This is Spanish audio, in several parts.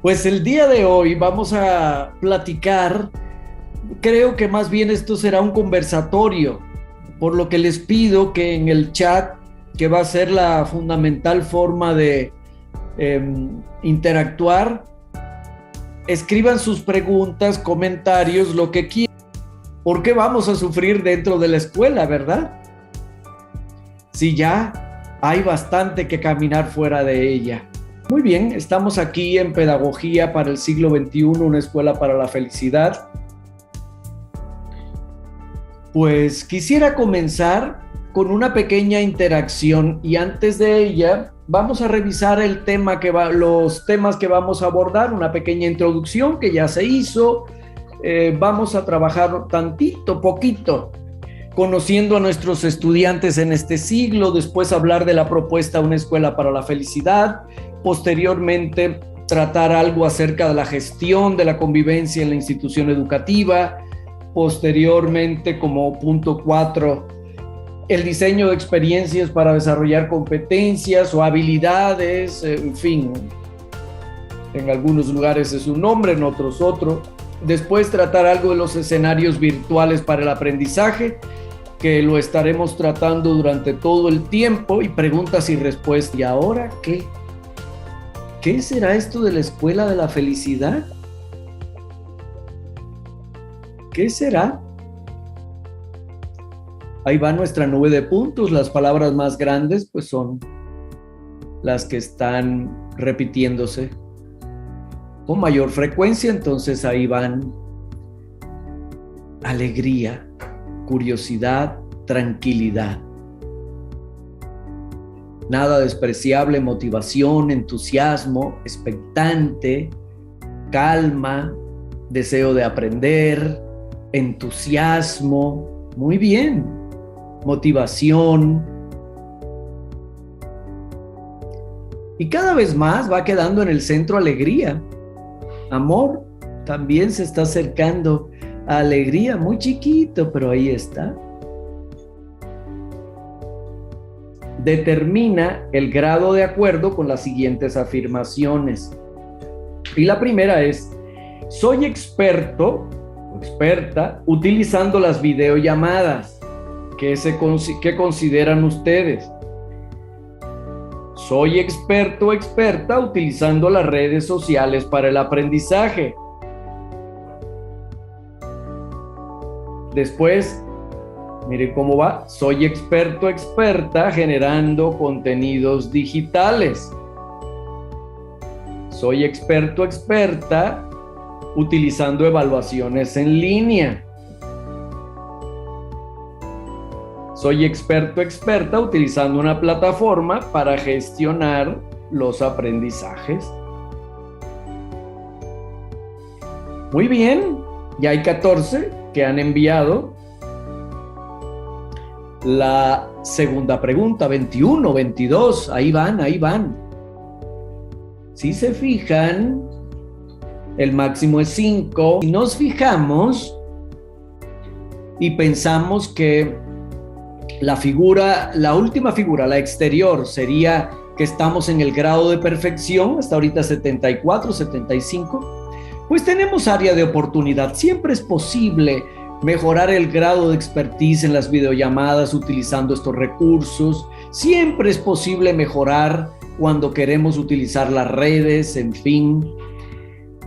Pues el día de hoy vamos a platicar, creo que más bien esto será un conversatorio, por lo que les pido que en el chat, que va a ser la fundamental forma de interactuar, escriban sus preguntas, comentarios, lo que quieran, porque vamos a sufrir dentro de la escuela, ¿verdad? Si ya hay bastante que caminar fuera de ella. Muy bien, estamos aquí en Pedagogía para el siglo XXI, una escuela para la felicidad. Pues quisiera comenzar con una pequeña interacción y antes de ella vamos a revisar los temas que vamos a abordar, una pequeña introducción que ya se hizo. Vamos a trabajar tantito, poquito, conociendo a nuestros estudiantes en este siglo, después hablar de la propuesta Una Escuela para la Felicidad, posteriormente tratar algo acerca de la gestión de la convivencia en la institución educativa, posteriormente como punto 4, el diseño de experiencias para desarrollar competencias o habilidades, en fin, en algunos lugares es un nombre, en otros otro. Después tratar algo de los escenarios virtuales para el aprendizaje, que lo estaremos tratando durante todo el tiempo, y preguntas y respuestas. ¿Y ahora qué? ¿Qué será esto de la escuela de la felicidad? ¿Qué será? Ahí va nuestra nube de puntos. Las palabras más grandes pues son las que están repitiéndose con mayor frecuencia, entonces ahí van alegría, curiosidad, tranquilidad. Nada despreciable, motivación, entusiasmo, expectante, calma, deseo de aprender, entusiasmo, muy bien, motivación. Y cada vez más va quedando en el centro alegría. Amor también se está acercando a alegría, muy chiquito, pero ahí está. Determina el grado de acuerdo con las siguientes afirmaciones. Y la primera es: soy experto o experta utilizando las videollamadas. ¿Qué consideran ustedes? Soy experto o experta utilizando las redes sociales para el aprendizaje. Después, mire cómo va. Soy experto o experta generando contenidos digitales. Soy experto o experta utilizando evaluaciones en línea. Soy experto o experta utilizando una plataforma para gestionar los aprendizajes. Muy bien, ya hay 14 que han enviado. La segunda pregunta, 21, 22, ahí van, ahí van. Si se fijan, el máximo es 5. Si nos fijamos y pensamos que la última figura, la exterior, sería que estamos en el grado de perfección, hasta ahorita 74, 75, pues tenemos área de oportunidad. Siempre es posible mejorar el grado de expertise en las videollamadas utilizando estos recursos. Siempre es posible mejorar cuando queremos utilizar las redes, en fin,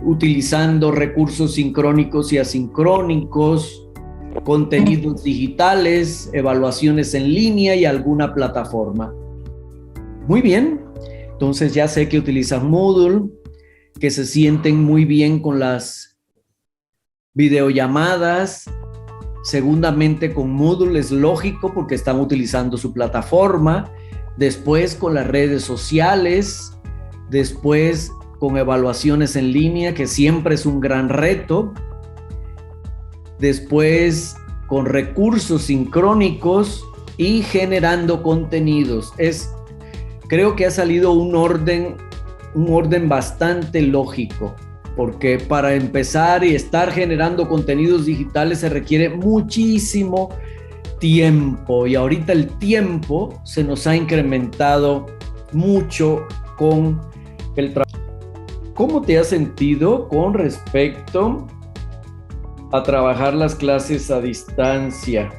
utilizando recursos sincrónicos y asincrónicos, contenidos digitales, evaluaciones en línea y alguna plataforma. Muy bien, entonces ya sé que utilizan Moodle, que se sienten muy bien con las videollamadas. Segundamente con Moodle es lógico porque están utilizando su plataforma. Después con las redes sociales, después con evaluaciones en línea, que siempre es un gran reto. Después con recursos sincrónicos y generando contenidos. Creo que ha salido un orden bastante lógico, porque para empezar y estar generando contenidos digitales se requiere muchísimo tiempo, y ahorita el tiempo se nos ha incrementado mucho con el trabajo. ¿Cómo te has sentido con respecto a trabajar las clases a distancia?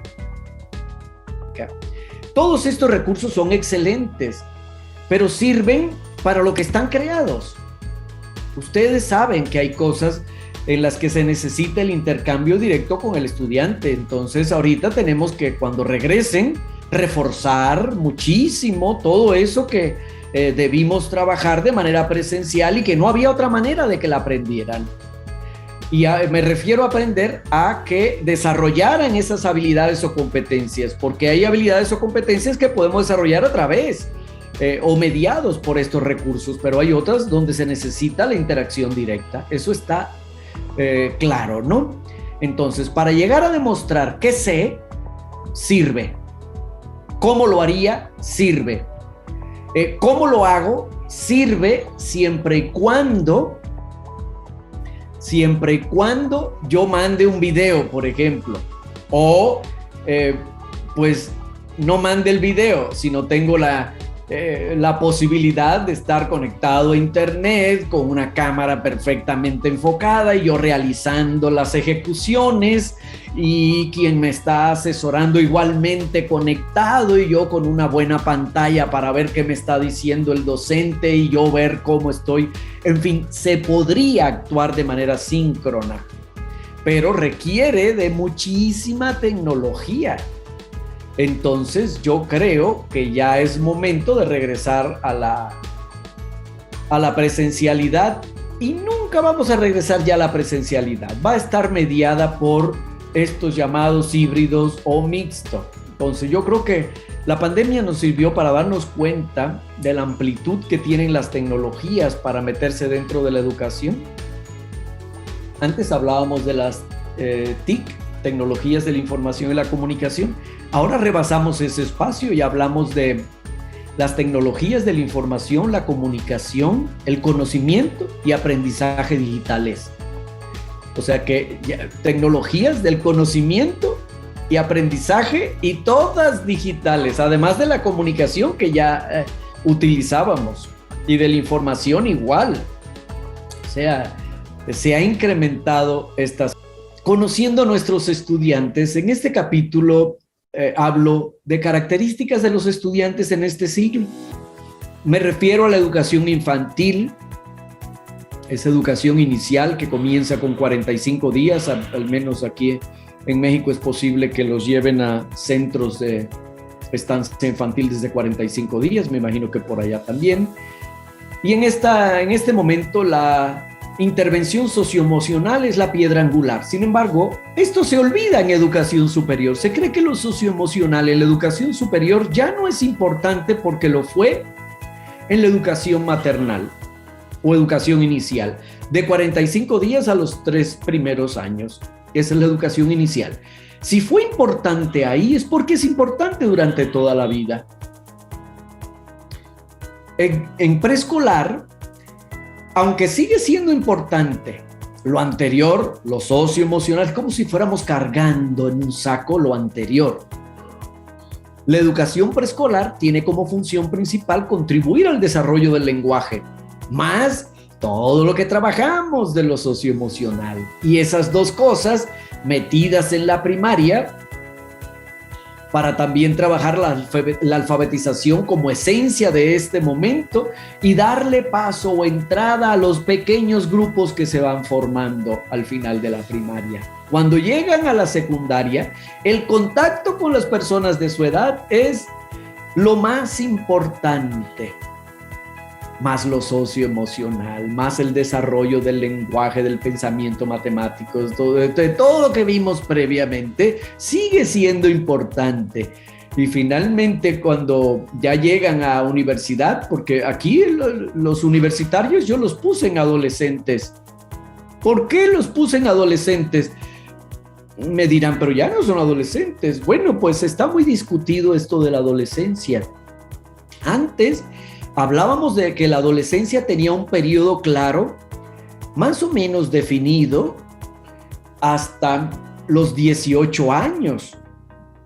Todos estos recursos son excelentes, pero sirven para lo que están creados. Ustedes saben que hay cosas en las que se necesita el intercambio directo con el estudiante. Entonces, ahorita tenemos que, cuando regresen, reforzar muchísimo todo eso que debimos trabajar de manera presencial y que no había otra manera de que la aprendieran. Y me refiero a aprender a que desarrollaran esas habilidades o competencias, porque hay habilidades o competencias que podemos desarrollar a través o mediados por estos recursos, pero hay otras donde se necesita la interacción directa. Eso está claro, ¿no? Entonces, para llegar a demostrar que sé, sirve. ¿Cómo lo haría? Sirve. ¿Cómo lo hago? Sirve siempre y cuando yo mande un video, por ejemplo, o pues no mande el video, sino tengo la posibilidad de estar conectado a internet con una cámara perfectamente enfocada y yo realizando las ejecuciones y quien me está asesorando igualmente conectado y yo con una buena pantalla para ver qué me está diciendo el docente y yo ver cómo estoy. En fin, se podría actuar de manera síncrona, pero requiere de muchísima tecnología. Entonces yo creo que ya es momento de regresar a la presencialidad, y nunca vamos a regresar ya a la presencialidad. Va a estar mediada por estos llamados híbridos o mixto. Entonces yo creo que la pandemia nos sirvió para darnos cuenta de la amplitud que tienen las tecnologías para meterse dentro de la educación. Antes hablábamos de las TIC, tecnologías de la información y la comunicación. Ahora rebasamos ese espacio y hablamos de las tecnologías de la información, la comunicación, el conocimiento y aprendizaje digitales. O sea que tecnologías del conocimiento y aprendizaje, y todas digitales, además de la comunicación que ya utilizábamos, y de la información igual. O sea, se ha incrementado estas. Conociendo a nuestros estudiantes, en este capítulo hablo de características de los estudiantes en este siglo. Me refiero a la educación infantil, esa educación inicial que comienza con 45 días, al menos aquí en México es posible que los lleven a centros de estancia infantil desde 45 días, me imagino que por allá también. Y en este momento la intervención socioemocional es la piedra angular. Sin embargo, esto se olvida en educación superior. Se cree que lo socioemocional en la educación superior ya no es importante porque lo fue en la educación maternal o educación inicial, de 45 días a los 3 primeros años. Esa es la educación inicial. Si fue importante ahí, es porque es importante durante toda la vida. En preescolar, aunque sigue siendo importante lo anterior, lo socioemocional, como si fuéramos cargando en un saco lo anterior. La educación preescolar tiene como función principal contribuir al desarrollo del lenguaje, más todo lo que trabajamos de lo socioemocional. Y esas dos cosas metidas en la primaria para también trabajar la alfabetización como esencia de este momento y darle paso o entrada a los pequeños grupos que se van formando al final de la primaria. Cuando llegan a la secundaria, el contacto con las personas de su edad es lo más importante, más lo socioemocional, más el desarrollo del lenguaje, del pensamiento matemático, de todo lo que vimos previamente, sigue siendo importante. Y finalmente, cuando ya llegan a universidad, porque aquí los universitarios yo los puse en adolescentes. ¿Por qué los puse en adolescentes? Me dirán, pero ya no son adolescentes. Bueno, pues está muy discutido esto de la adolescencia. Antes hablábamos de que la adolescencia tenía un periodo claro, más o menos definido, hasta los 18 años.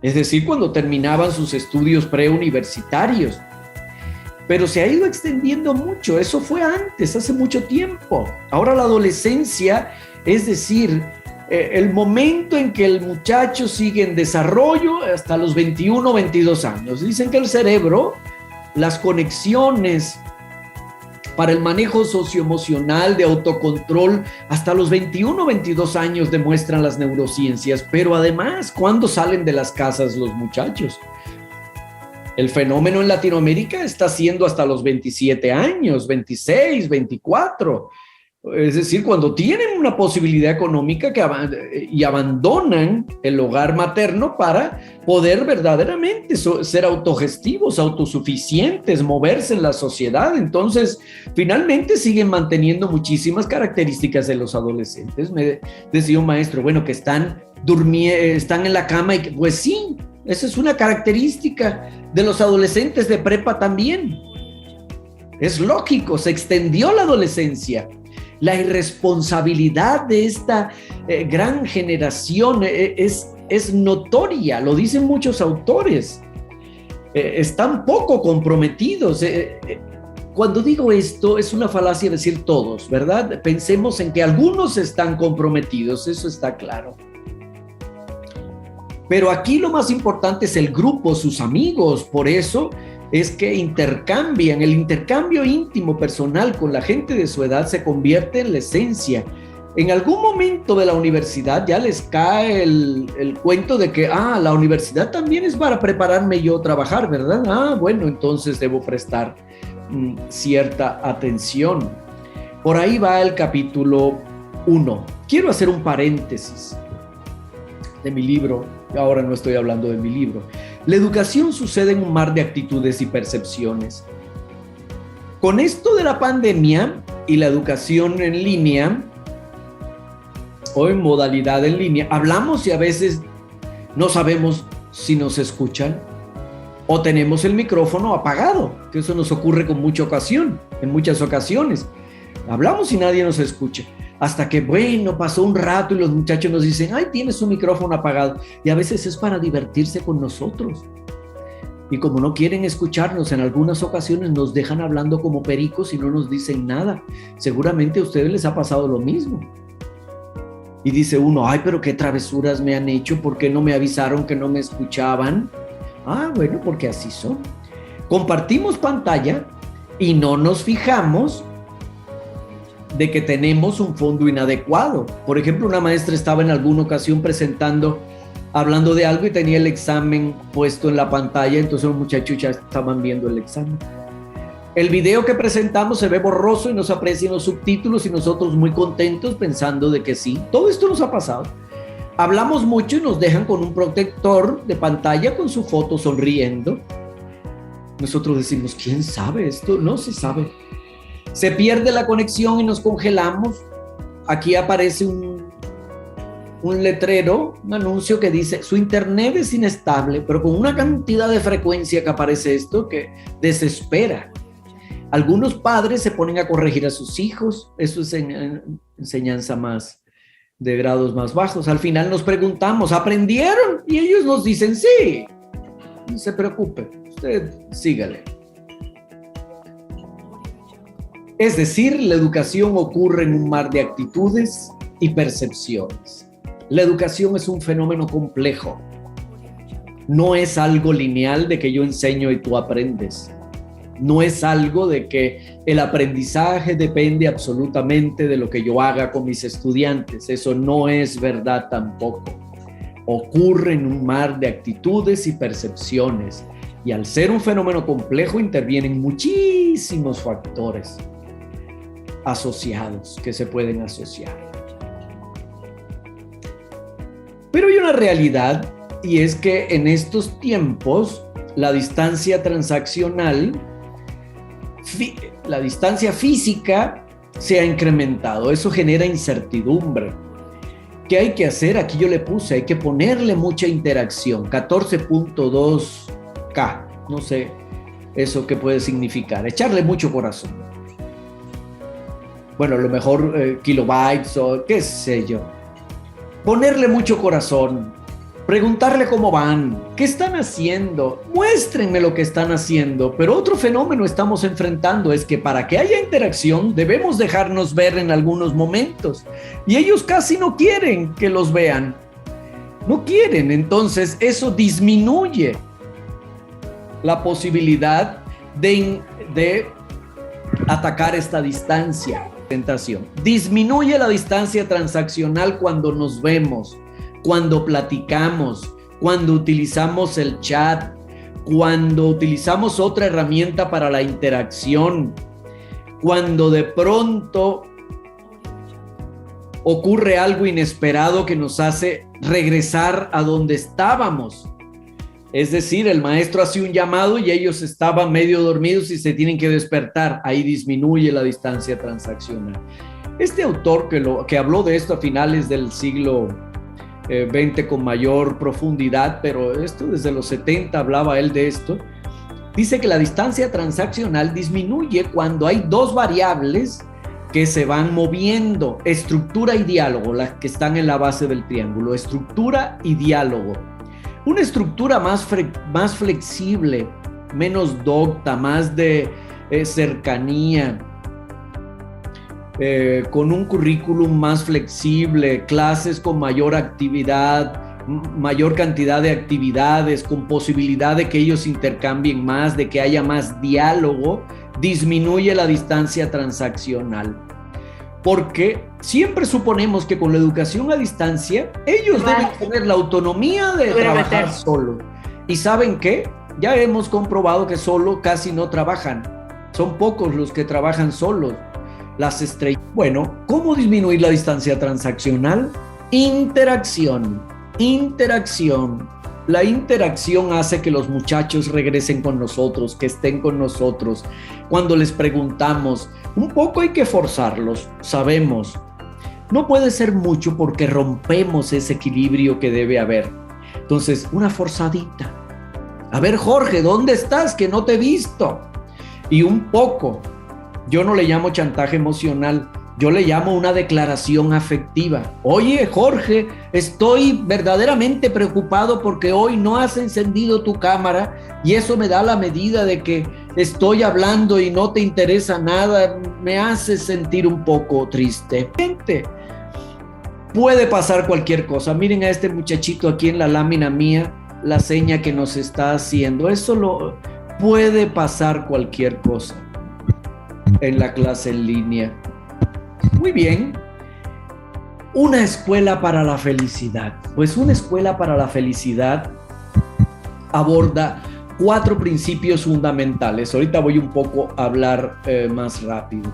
Es decir, cuando terminaban sus estudios preuniversitarios. pero se ha ido extendiendo mucho. Eso fue antes, hace mucho tiempo. Ahora la adolescencia, es decir, el momento en que el muchacho sigue en desarrollo hasta los 21, 22 años. Dicen que el cerebro, las conexiones para el manejo socioemocional, de autocontrol, hasta los 21, 22 años demuestran las neurociencias, pero además, ¿cuándo salen de las casas los muchachos? El fenómeno en Latinoamérica está siendo hasta los 27 años, 26, 24. Es decir, cuando tienen una posibilidad económica y abandonan el hogar materno para poder verdaderamente ser autogestivos, autosuficientes, moverse en la sociedad. Entonces, finalmente siguen manteniendo muchísimas características de los adolescentes. Me decía un maestro, bueno, que están en la cama y pues sí, esa es una característica de los adolescentes de prepa también. Es lógico, se extendió la adolescencia. La irresponsabilidad de esta gran generación es notoria, lo dicen muchos autores. Están poco comprometidos. Cuando digo esto, es una falacia decir todos, ¿verdad? Pensemos en que algunos están comprometidos, eso está claro. Pero aquí lo más importante es el grupo, sus amigos. Por eso es que intercambian, el intercambio íntimo, personal con la gente de su edad se convierte en la esencia. En algún momento de la universidad ya les cae el cuento de que, la universidad también es para prepararme yo a trabajar, ¿verdad? Bueno, entonces debo prestar cierta atención. Por ahí va el capítulo 1. Quiero hacer un paréntesis de mi libro. Ahora no estoy hablando de mi libro. La educación sucede en un mar de actitudes y percepciones. Con esto de la pandemia y la educación en línea, o en modalidad en línea, hablamos y a veces no sabemos si nos escuchan o tenemos el micrófono apagado, que eso nos ocurre en muchas ocasiones. Hablamos y nadie nos escucha. Hasta que, bueno, pasó un rato y los muchachos nos dicen, tienes su micrófono apagado. Y a veces es para divertirse con nosotros. Y como no quieren escucharnos, en algunas ocasiones nos dejan hablando como pericos y no nos dicen nada. Seguramente a ustedes les ha pasado lo mismo. Y dice uno, pero qué travesuras me han hecho, ¿por qué no me avisaron que no me escuchaban? Bueno, porque así son. Compartimos pantalla y no nos fijamos de que tenemos un fondo inadecuado. Por ejemplo, una maestra estaba en alguna ocasión hablando de algo y tenía el examen puesto en la pantalla, entonces los muchachos ya estaban viendo el examen. El video que presentamos se ve borroso y no se aprecian los subtítulos y nosotros muy contentos pensando de que sí. Todo esto nos ha pasado. Hablamos mucho y nos dejan con un protector de pantalla con su foto sonriendo. Nosotros decimos, ¿quién sabe esto? No se sabe. Se pierde la conexión y nos congelamos. Aquí aparece un letrero, un anuncio que dice, su internet es inestable, pero con una cantidad de frecuencia que aparece esto que desespera. Algunos padres se ponen a corregir a sus hijos. Eso es enseñanza más de grados más bajos. Al final nos preguntamos, ¿aprendieron? Y ellos nos dicen, sí. No se preocupe, usted sígale. Es decir, la educación ocurre en un mar de actitudes y percepciones. La educación es un fenómeno complejo. No es algo lineal de que yo enseño y tú aprendes. No es algo de que el aprendizaje depende absolutamente de lo que yo haga con mis estudiantes. Eso no es verdad tampoco. Ocurre en un mar de actitudes y percepciones. Y al ser un fenómeno complejo intervienen muchísimos factores asociados que se pueden asociar. Pero hay una realidad, y es que en estos tiempos la distancia transaccional, la distancia física se ha incrementado. Eso genera incertidumbre. ¿Qué hay que hacer? Aquí yo le puse, hay que ponerle mucha interacción. 14.2K, no sé eso qué puede significar. Echarle mucho corazón. Bueno, a lo mejor kilobytes o qué sé yo. Ponerle mucho corazón preguntarle cómo van, qué están haciendo, muéstrenme lo que están haciendo. Pero otro fenómeno estamos enfrentando es que para que haya interacción debemos dejarnos ver en algunos momentos y ellos casi no quieren que los vean, no quieren. Entonces eso disminuye la posibilidad de atacar esta distancia. Tentación. Disminuye la distancia transaccional cuando nos vemos, cuando platicamos, cuando utilizamos el chat, cuando utilizamos otra herramienta para la interacción, cuando de pronto ocurre algo inesperado que nos hace regresar a donde estábamos. Es decir, el maestro hace un llamado y ellos estaban medio dormidos y se tienen que despertar. Ahí disminuye la distancia transaccional. Este autor que habló de esto a finales del siglo XX con mayor profundidad, pero esto desde los 70 hablaba él de esto, dice que la distancia transaccional disminuye cuando hay dos variables que se van moviendo, estructura y diálogo, las que están en la base del triángulo, estructura y diálogo. Una estructura más flexible, menos docta, más de cercanía, con un currículum más flexible, clases con mayor actividad, mayor cantidad de actividades, con posibilidad de que ellos intercambien más, de que haya más diálogo, disminuye la distancia transaccional. Porque siempre suponemos que con la educación a distancia, ellos deben tener la autonomía de trabajar solo. ¿Y saben qué? Ya hemos comprobado que solo casi no trabajan. Son pocos los que trabajan solos. Las estrellas. Bueno, ¿cómo disminuir la distancia transaccional? Interacción. La interacción hace que los muchachos regresen con nosotros, que estén con nosotros. Cuando les preguntamos, un poco hay que forzarlos, sabemos. No puede ser mucho porque rompemos ese equilibrio que debe haber. Entonces, una forzadita. A ver, Jorge, ¿dónde estás? Que no te he visto. Y un poco, yo no le llamo chantaje emocional, yo le llamo una declaración afectiva. Oye, Jorge, estoy verdaderamente preocupado porque hoy no has encendido tu cámara y eso me da la medida de que estoy hablando y no te interesa nada, me hace sentir un poco triste. Puede pasar cualquier cosa. Miren a este muchachito aquí en la lámina mía, la seña que nos está haciendo. Puede pasar cualquier cosa en la clase en línea. Muy bien. Una escuela para la felicidad. Pues una escuela para la felicidad aborda 4 principios fundamentales. Ahorita voy un poco a hablar más rápido.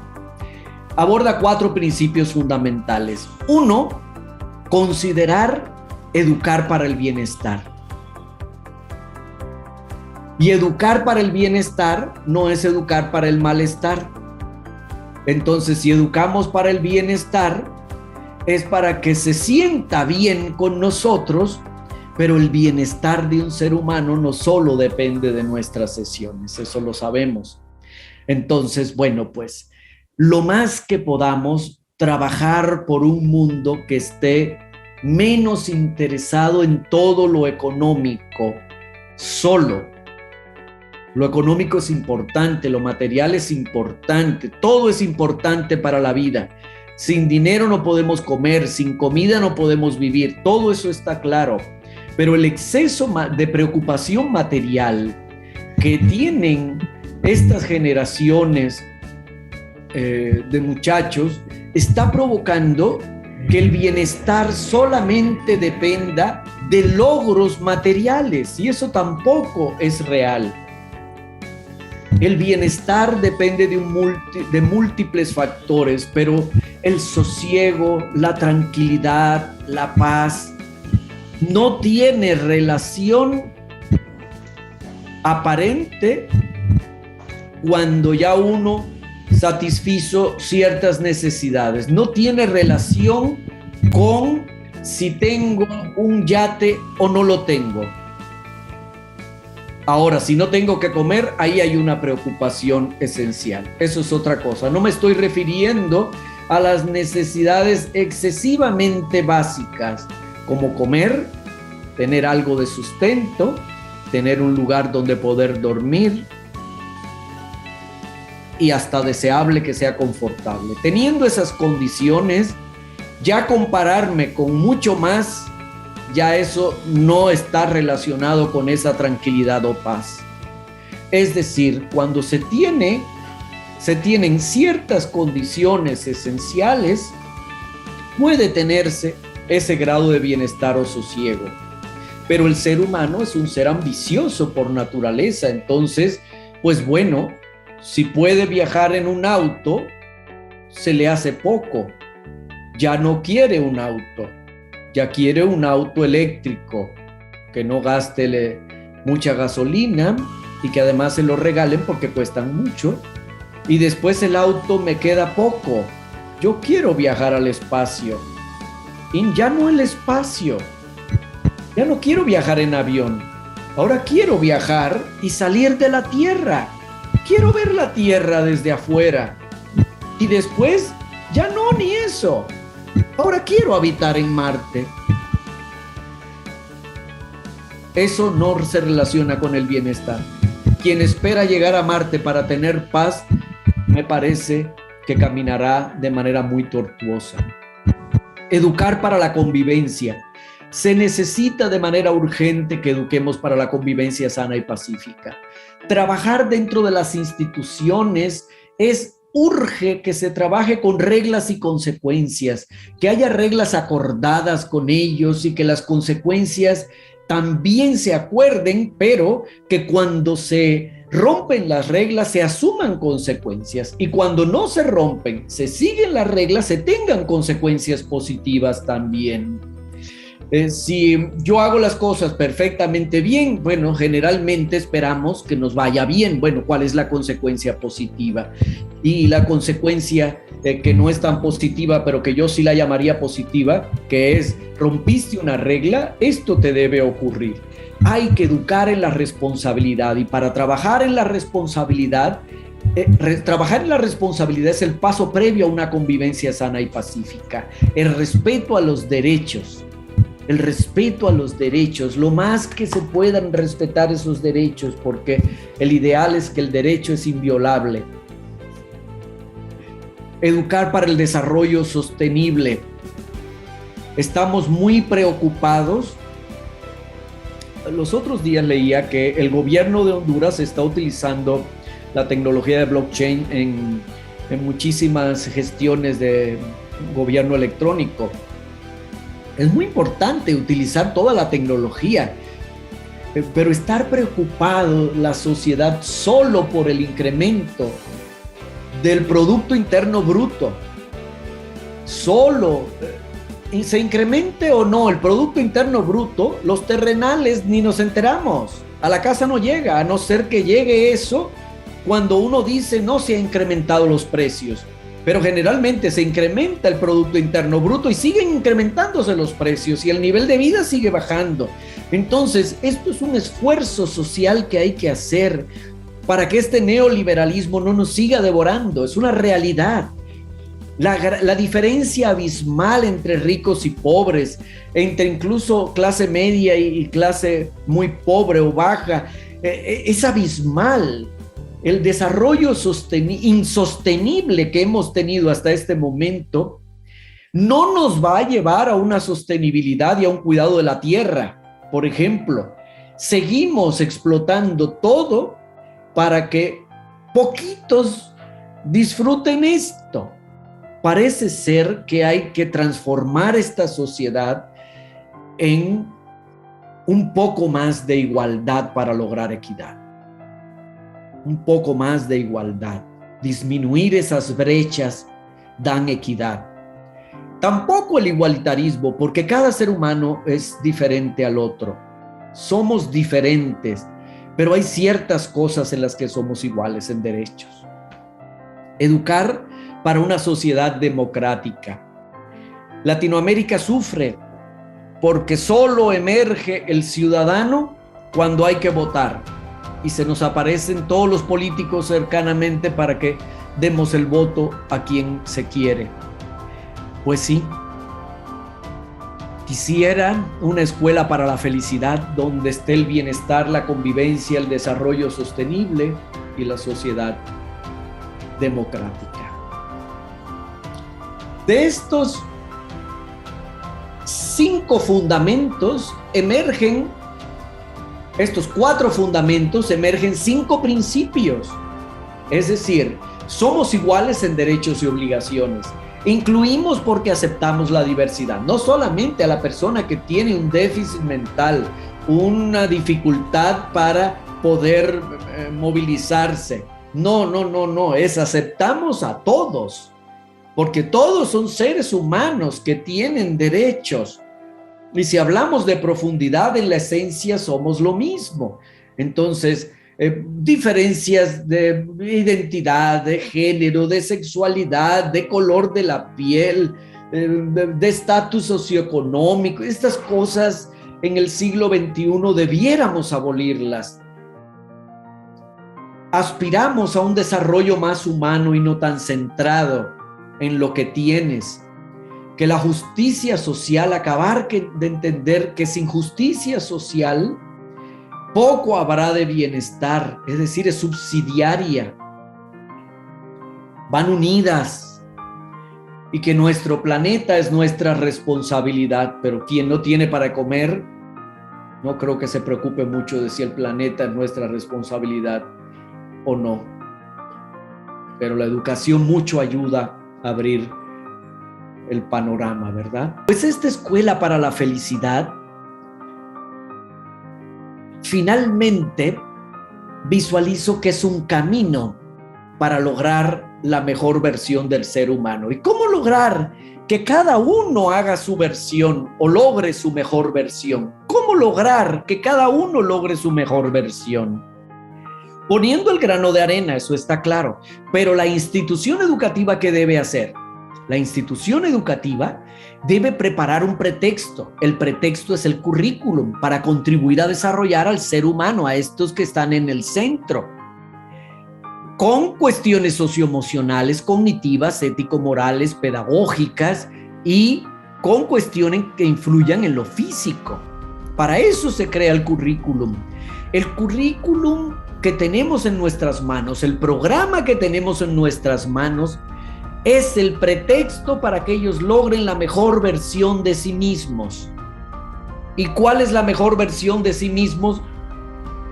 Aborda 4 principios fundamentales. 1, considerar educar para el bienestar. Y educar para el bienestar no es educar para el malestar. Entonces, si educamos para el bienestar, es para que se sienta bien con nosotros, pero el bienestar de un ser humano no solo depende de nuestras sesiones, eso lo sabemos. Entonces, bueno, pues, lo más que podamos trabajar por un mundo que esté menos interesado en todo lo económico, solo. Lo económico es importante, lo material es importante, todo es importante para la vida. Sin dinero no podemos comer, sin comida no podemos vivir, todo eso está claro. Pero el exceso de preocupación material que tienen estas generaciones de muchachos está provocando que el bienestar solamente dependa de logros materiales, y eso tampoco es real. El bienestar depende de múltiples factores, pero el sosiego, la tranquilidad, la paz, no tiene relación aparente cuando ya uno satisfizo ciertas necesidades. No tiene relación con si tengo un yate o no lo tengo. Ahora, si no tengo que comer, ahí hay una preocupación esencial. Eso es otra cosa. No me estoy refiriendo a las necesidades excesivamente básicas, como comer, tener algo de sustento, tener un lugar donde poder dormir y hasta deseable que sea confortable. Teniendo esas condiciones, ya compararme con mucho más, ya eso no está relacionado con esa tranquilidad o paz. Es decir, cuando se tienen ciertas condiciones esenciales, puede tenerse ese grado de bienestar o sosiego. Pero el ser humano es un ser ambicioso por naturaleza, entonces, pues bueno, si puede viajar en un auto, se le hace poco. Ya no quiere un auto, ya quiere un auto eléctrico, que no gaste mucha gasolina y que además se lo regalen porque cuestan mucho. Y después el auto me queda poco. Yo quiero viajar al espacio. Y ya no el espacio. Ya no quiero viajar en avión. Ahora quiero viajar y salir de la Tierra. Quiero ver la Tierra desde afuera. Y después, ya no, ni eso. Ahora quiero habitar en Marte. Eso no se relaciona con el bienestar. Quien espera llegar a Marte para tener paz, me parece que caminará de manera muy tortuosa. Educar para la convivencia. Se necesita de manera urgente que eduquemos para la convivencia sana y pacífica. Trabajar dentro de las instituciones urge que se trabaje con reglas y consecuencias, que haya reglas acordadas con ellos y que las consecuencias también se acuerden, pero que cuando se rompen las reglas se asuman consecuencias y cuando no se rompen, se siguen las reglas, se tengan consecuencias positivas también. Si yo hago las cosas perfectamente bien, bueno, generalmente esperamos que nos vaya bien. Bueno, ¿cuál es la consecuencia positiva? Y la consecuencia que no es tan positiva, pero que yo sí la llamaría positiva, que es, rompiste una regla, esto te debe ocurrir. Hay que educar en la responsabilidad y para trabajar en la responsabilidad, es el paso previo a una convivencia sana y pacífica. El respeto a los derechos. El respeto a los derechos, lo más que se puedan respetar esos derechos, porque el ideal es que el derecho es inviolable. Educar para el desarrollo sostenible. Estamos muy preocupados. Los otros días leía que el gobierno de Honduras está utilizando la tecnología de blockchain en muchísimas gestiones de gobierno electrónico. Es muy importante utilizar toda la tecnología, pero estar preocupado la sociedad solo por el incremento del Producto Interno Bruto, solo se incremente o no el Producto Interno Bruto, los terrenales ni nos enteramos, a la casa no llega, a no ser que llegue eso cuando uno dice no se han incrementado los precios. Pero generalmente se incrementa el Producto Interno Bruto y siguen incrementándose los precios y el nivel de vida sigue bajando. Entonces, esto es un esfuerzo social que hay que hacer para que este neoliberalismo no nos siga devorando. Es una realidad. La diferencia abismal entre ricos y pobres, entre incluso clase media y clase muy pobre o baja, es abismal. El desarrollo insostenible que hemos tenido hasta este momento no nos va a llevar a una sostenibilidad y a un cuidado de la tierra. Por ejemplo, seguimos explotando todo para que poquitos disfruten esto. Parece ser que hay que transformar esta sociedad en un poco más de igualdad para lograr equidad. Un poco más de igualdad. Disminuir esas brechas dan equidad. Tampoco el igualitarismo, porque cada ser humano es diferente al otro. Somos diferentes, pero hay ciertas cosas en las que somos iguales en derechos. Educar para una sociedad democrática. Latinoamérica sufre porque solo emerge el ciudadano cuando hay que votar. Y se nos aparecen todos los políticos cercanamente para que demos el voto a quien se quiere. Pues sí, Quisiera una escuela para la felicidad donde esté el bienestar, la convivencia, el desarrollo sostenible y la sociedad democrática. De estos 5 fundamentos emergen, estos 4 fundamentos emergen 5 principios. Es decir, somos iguales en derechos y obligaciones. Incluimos porque aceptamos la diversidad, no solamente a la persona que tiene un déficit mental, una dificultad para poder movilizarse. No, es aceptamos a todos, porque todos son seres humanos que tienen derechos. Y si hablamos de profundidad en la esencia, somos lo mismo. Entonces, diferencias de identidad, de género, de sexualidad, de color de la piel, de estatus socioeconómico, estas cosas en el siglo XXI debiéramos abolirlas. Aspiramos a un desarrollo más humano y no tan centrado en lo que tienes. Que la justicia social, acabar de entender que sin justicia social poco habrá de bienestar, es decir, es subsidiaria. Van unidas. Y que nuestro planeta es nuestra responsabilidad, pero quien no tiene para comer, no creo que se preocupe mucho de si el planeta es nuestra responsabilidad o no. Pero la educación mucho ayuda a abrir el panorama, ¿verdad? Pues esta escuela para la felicidad finalmente visualizo que es un camino para lograr la mejor versión del ser humano. ¿Y cómo lograr que cada uno haga su versión o logre su mejor versión? ¿Cómo lograr que cada uno logre su mejor versión? Poniendo el grano de arena, eso está claro. Pero la institución educativa, ¿qué debe hacer? La institución educativa debe preparar un pretexto. El pretexto es el currículum para contribuir a desarrollar al ser humano, a estos que están en el centro, con cuestiones socioemocionales, cognitivas, ético-morales, pedagógicas y con cuestiones que influyan en lo físico. Para eso se crea el currículum. El currículum que tenemos en nuestras manos, el programa que tenemos en nuestras manos, es el pretexto para que ellos logren la mejor versión de sí mismos. ¿Y cuál es la mejor versión de sí mismos?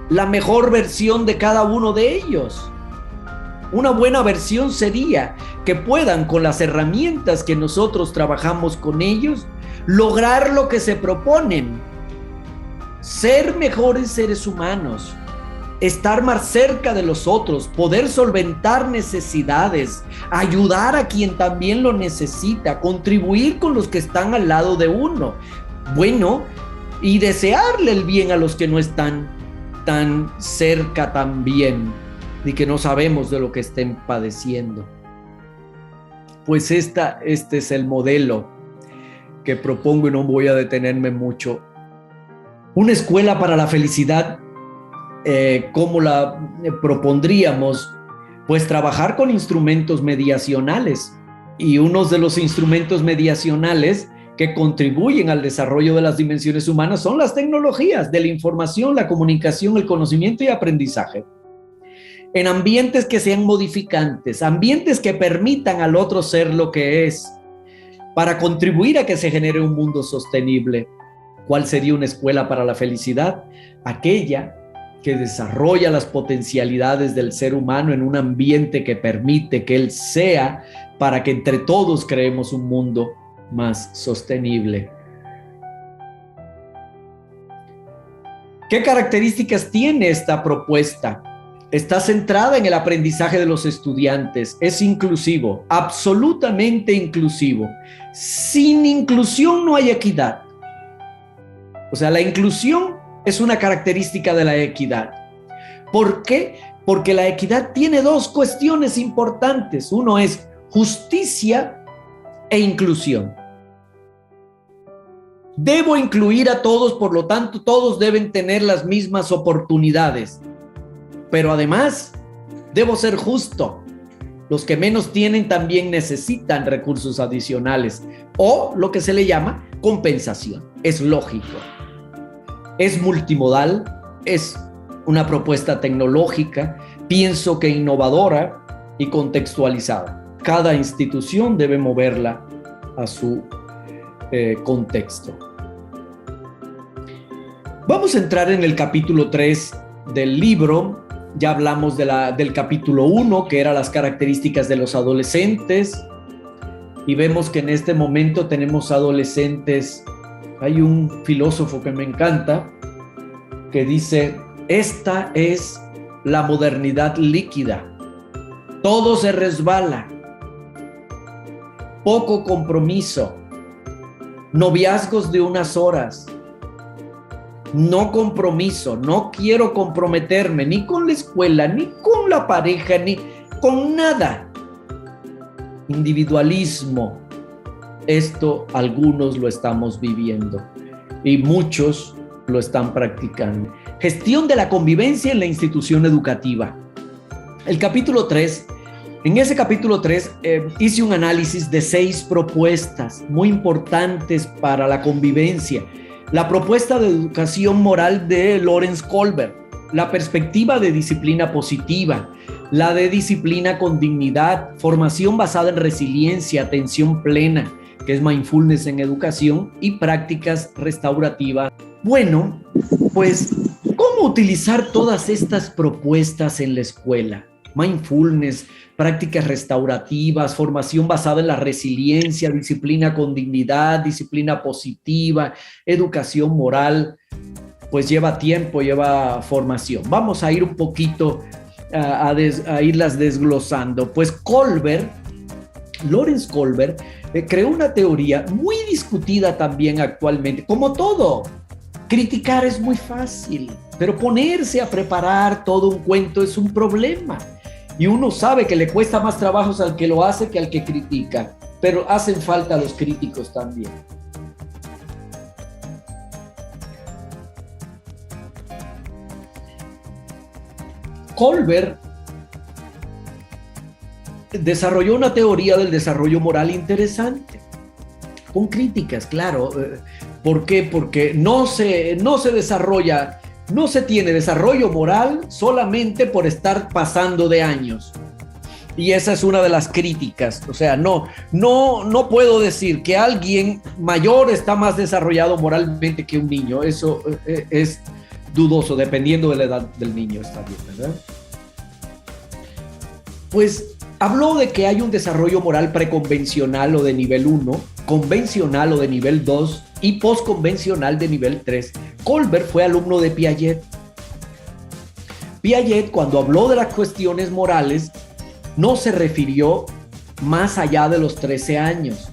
La mejor versión de cada uno de ellos. Una buena versión sería que puedan, con las herramientas que nosotros trabajamos con ellos, lograr lo que se proponen. Ser mejores seres humanos. Estar más cerca de los otros, poder solventar necesidades, ayudar a quien también lo necesita, contribuir con los que están al lado de uno. Bueno, y desearle el bien a los que no están tan cerca también y que no sabemos de lo que estén padeciendo. Pues este es el modelo que propongo y no voy a detenerme mucho. Una escuela para la felicidad. ¿Cómo la propondríamos? Pues trabajar con instrumentos mediacionales, y uno de los instrumentos mediacionales que contribuyen al desarrollo de las dimensiones humanas son las tecnologías de la información, la comunicación, el conocimiento y aprendizaje. En ambientes que sean modificantes, ambientes que permitan al otro ser lo que es, para contribuir a que se genere un mundo sostenible. ¿Cuál sería una escuela para la felicidad? Aquella que desarrolla las potencialidades del ser humano en un ambiente que permite que él sea, para que entre todos creemos un mundo más sostenible. ¿Qué características tiene esta propuesta? Está centrada en el aprendizaje de los estudiantes, es inclusivo, absolutamente inclusivo. Sin inclusión no hay equidad. O sea, la inclusión es una característica de la equidad. ¿Por qué? Porque la equidad tiene 2 cuestiones importantes. Uno es justicia e inclusión. Debo incluir a todos, por lo tanto, todos deben tener las mismas oportunidades. Pero además, debo ser justo. Los que menos tienen también necesitan recursos adicionales, o lo que se le llama compensación. Es lógico. Es multimodal, es una propuesta tecnológica, pienso que innovadora y contextualizada. Cada institución debe moverla a su contexto. Vamos a entrar en el capítulo 3 del libro. Ya hablamos del capítulo 1, que era las características de los adolescentes, y vemos que en este momento tenemos adolescentes. Hay un filósofo que me encanta que dice: esta es la modernidad líquida. Todo se resbala, poco compromiso, noviazgos de unas horas, no compromiso, no quiero comprometerme ni con la escuela, ni con la pareja, ni con nada. Individualismo. Esto algunos lo estamos viviendo y muchos lo están practicando. Gestión de la convivencia en la institución educativa. El capítulo 3, en ese capítulo 3 hice un análisis de 6 propuestas muy importantes para la convivencia. La propuesta de educación moral de Lawrence Kohlberg, la perspectiva de disciplina positiva, la de disciplina con dignidad, formación basada en resiliencia, atención plena, que es mindfulness en educación, y prácticas restaurativas. Bueno, pues, ¿cómo utilizar todas estas propuestas en la escuela? Mindfulness, prácticas restaurativas, formación basada en la resiliencia, disciplina con dignidad, disciplina positiva, educación moral, pues lleva tiempo, lleva formación. Vamos a ir un poquito a irlas desglosando. Pues Lawrence Kohlberg, creó una teoría muy discutida también actualmente. Como todo, criticar es muy fácil, pero ponerse a preparar todo un cuento es un problema. Y uno sabe que le cuesta más trabajo al que lo hace que al que critica, pero hacen falta los críticos también. Kohlberg desarrolló una teoría del desarrollo moral interesante, con críticas, claro. ¿Por qué? Porque no se desarrolla, no se tiene desarrollo moral solamente por estar pasando de años. Y esa es una de las críticas. O sea, no puedo decir que alguien mayor está más desarrollado moralmente que un niño. Eso es dudoso, dependiendo de la edad del niño, está bien, ¿verdad? Pues habló de que hay un desarrollo moral preconvencional o de nivel 1, convencional o de nivel 2 y postconvencional de nivel 3. Kohlberg fue alumno de Piaget. Piaget, cuando habló de las cuestiones morales, no se refirió más allá de los 13 años.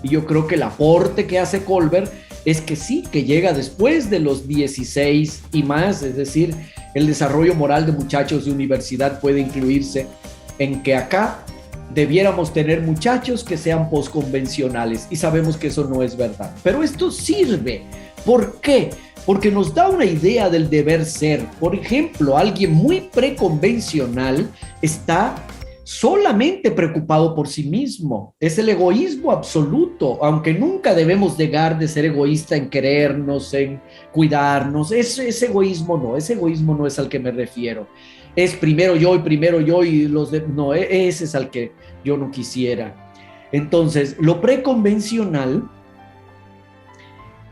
Y yo creo que el aporte que hace Kohlberg es que sí, que llega después de los 16 y más, es decir, el desarrollo moral de muchachos de universidad puede incluirse en que acá debiéramos tener muchachos que sean postconvencionales, y sabemos que eso no es verdad. Pero esto sirve. ¿Por qué? Porque nos da una idea del deber ser. Por ejemplo, alguien muy preconvencional está solamente preocupado por sí mismo. Es el egoísmo absoluto, aunque nunca debemos dejar de ser egoísta en querernos, en cuidarnos. Ese egoísmo no es al que me refiero. Es primero yo y los demás. No, ese es al que yo no quisiera. Entonces, lo preconvencional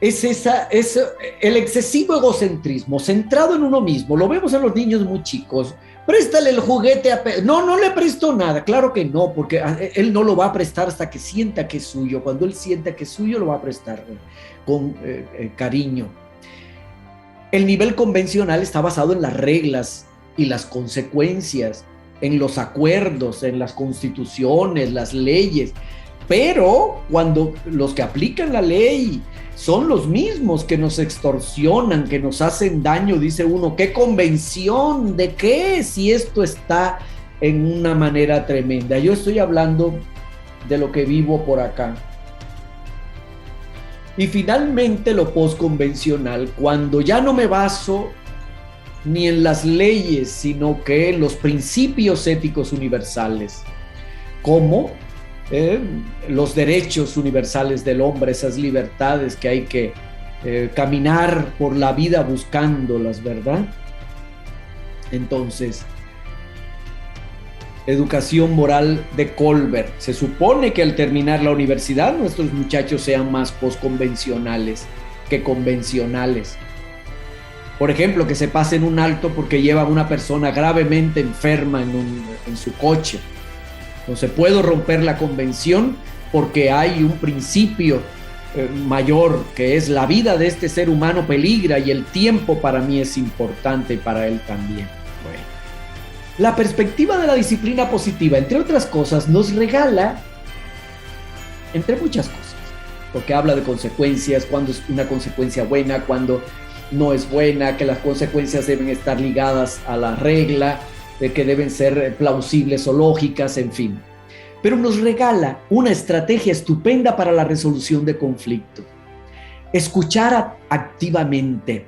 es el excesivo egocentrismo, centrado en uno mismo. Lo vemos en los niños muy chicos. Préstale el juguete a Pedro. No le presto nada. Claro que no, porque él no lo va a prestar hasta que sienta que es suyo. Cuando él sienta que es suyo, lo va a prestar con cariño. El nivel convencional está basado en las reglas y las consecuencias, en los acuerdos, en las constituciones, las leyes. Pero cuando los que aplican la ley son los mismos que nos extorsionan, que nos hacen daño, dice uno, ¿qué convención? ¿De qué? Si esto está en una manera tremenda. Yo estoy hablando de lo que vivo por acá. Y finalmente lo postconvencional, cuando ya no me baso ni en las leyes, sino que en los principios éticos universales, como eh, los derechos universales del hombre, esas libertades que hay que caminar por la vida buscándolas, ¿verdad? Entonces, educación moral de Colbert. Se supone que al terminar la universidad nuestros muchachos sean más postconvencionales que convencionales. Por ejemplo, que se pasen un alto porque llevan una persona gravemente enferma en su coche. Entonces puedo romper la convención porque hay un principio mayor, que es la vida de este ser humano peligra y el tiempo para mí es importante y para él también. Bueno. La perspectiva de la disciplina positiva, entre otras cosas, nos regala, entre muchas cosas, porque habla de consecuencias, cuando es una consecuencia buena, cuando no es buena, que las consecuencias deben estar ligadas a la regla, de que deben ser plausibles o lógicas, en fin. Pero nos regala una estrategia estupenda para la resolución de conflictos. Escuchar activamente.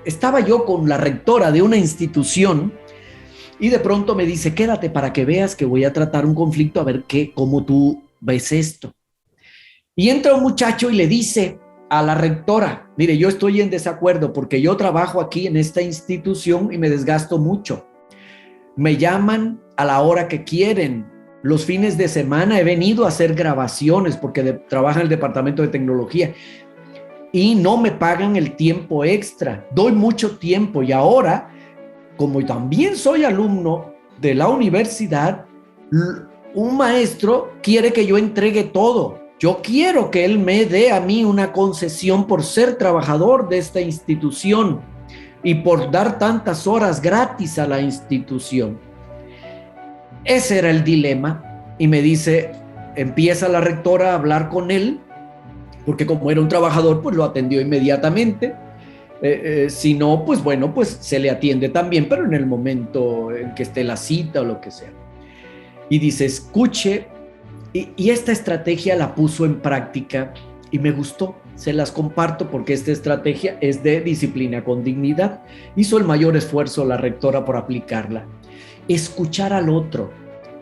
Estaba yo con la rectora de una institución y de pronto me dice, quédate para que veas que voy a tratar un conflicto, a ver cómo tú ves esto. Y entra un muchacho y le dice a la rectora, mire, yo estoy en desacuerdo porque yo trabajo aquí en esta institución y me desgasto mucho. Me llaman a la hora que quieren. Los fines de semana he venido a hacer grabaciones porque trabajo en el departamento de tecnología y no me pagan el tiempo extra. Doy mucho tiempo y ahora, como también soy alumno de la universidad, un maestro quiere que yo entregue todo. Yo quiero que él me dé a mí una concesión por ser trabajador de esta institución y por dar tantas horas gratis a la institución. Ese era el dilema y me dice, empieza la rectora a hablar con él, porque como era un trabajador, pues lo atendió inmediatamente. Si no, pues bueno, pues se le atiende también, pero en el momento en que esté la cita o lo que sea. Y dice, escuche, y esta estrategia la puso en práctica y me gustó. Se las comparto porque esta estrategia es de disciplina con dignidad. Hizo el mayor esfuerzo la rectora por aplicarla. Escuchar al otro.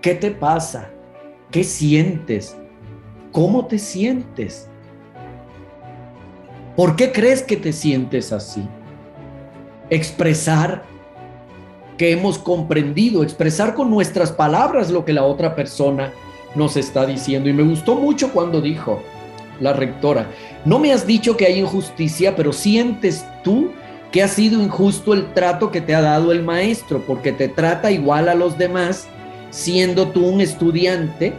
¿Qué te pasa? ¿Qué sientes? ¿Cómo te sientes? ¿Por qué crees que te sientes así? Expresar que hemos comprendido, expresar con nuestras palabras lo que la otra persona nos está diciendo. Y me gustó mucho cuando dijo la rectora, no me has dicho que hay injusticia, pero sientes tú que ha sido injusto el trato que te ha dado el maestro, porque te trata igual a los demás, siendo tú un estudiante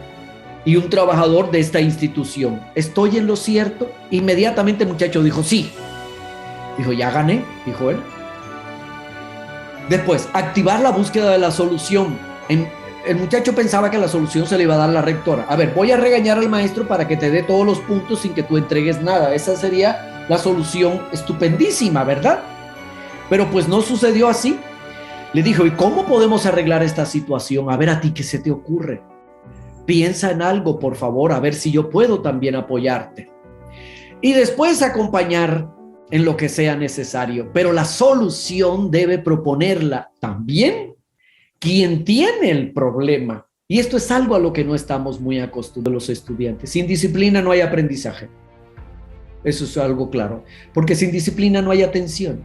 y un trabajador de esta institución. ¿Estoy en lo cierto? Inmediatamente el muchacho dijo, sí. Dijo, ya gané, dijo él. Después, activar la búsqueda de la solución. El muchacho pensaba que la solución se le iba a dar a la rectora. A ver, voy a regañar al maestro para que te dé todos los puntos sin que tú entregues nada. Esa sería la solución estupendísima, ¿verdad? Pero pues no sucedió así. Le dijo, ¿y cómo podemos arreglar esta situación? A ver, ¿a ti qué se te ocurre? Piensa en algo, por favor, a ver si yo puedo también apoyarte. Y después acompañar en lo que sea necesario. Pero la solución debe proponerla también quien tiene el problema. Y esto es algo a lo que no estamos muy acostumbrados los estudiantes. Sin disciplina no hay aprendizaje. Eso es algo claro. Porque sin disciplina no hay atención.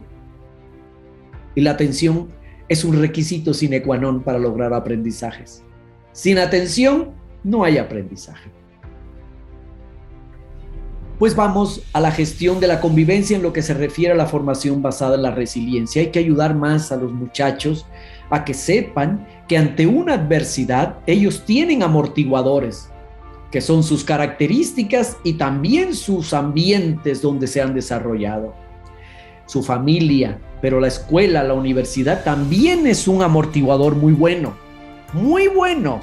Y la atención es un requisito sine qua non para lograr aprendizajes. Sin atención no hay aprendizaje. Pues vamos a la gestión de la convivencia en lo que se refiere a la formación basada en la resiliencia. Hay que ayudar más a los muchachos a que sepan que ante una adversidad ellos tienen amortiguadores, que son sus características y también sus ambientes donde se han desarrollado. Su familia, pero la escuela, la universidad también es un amortiguador muy bueno, muy bueno.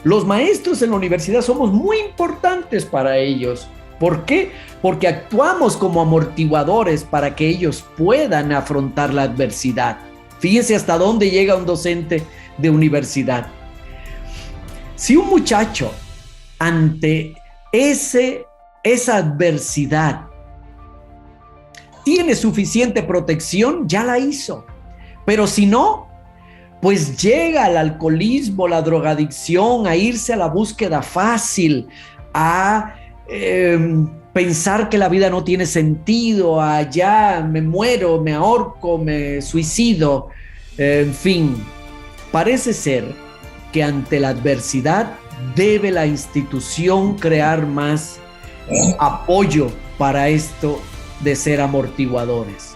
Los maestros en la universidad somos muy importantes para ellos. ¿Por qué? Porque actuamos como amortiguadores para que ellos puedan afrontar la adversidad. Fíjense hasta dónde llega un docente de universidad. Si un muchacho ante esa adversidad tiene suficiente protección, ya la hizo. Pero si no, pues llega al alcoholismo, la drogadicción, a irse a la búsqueda fácil, a pensar que la vida no tiene sentido, a ya me muero, me ahorco, me suicido, en fin. Parece ser que ante la adversidad debe la institución crear más apoyo para esto de ser amortiguadores.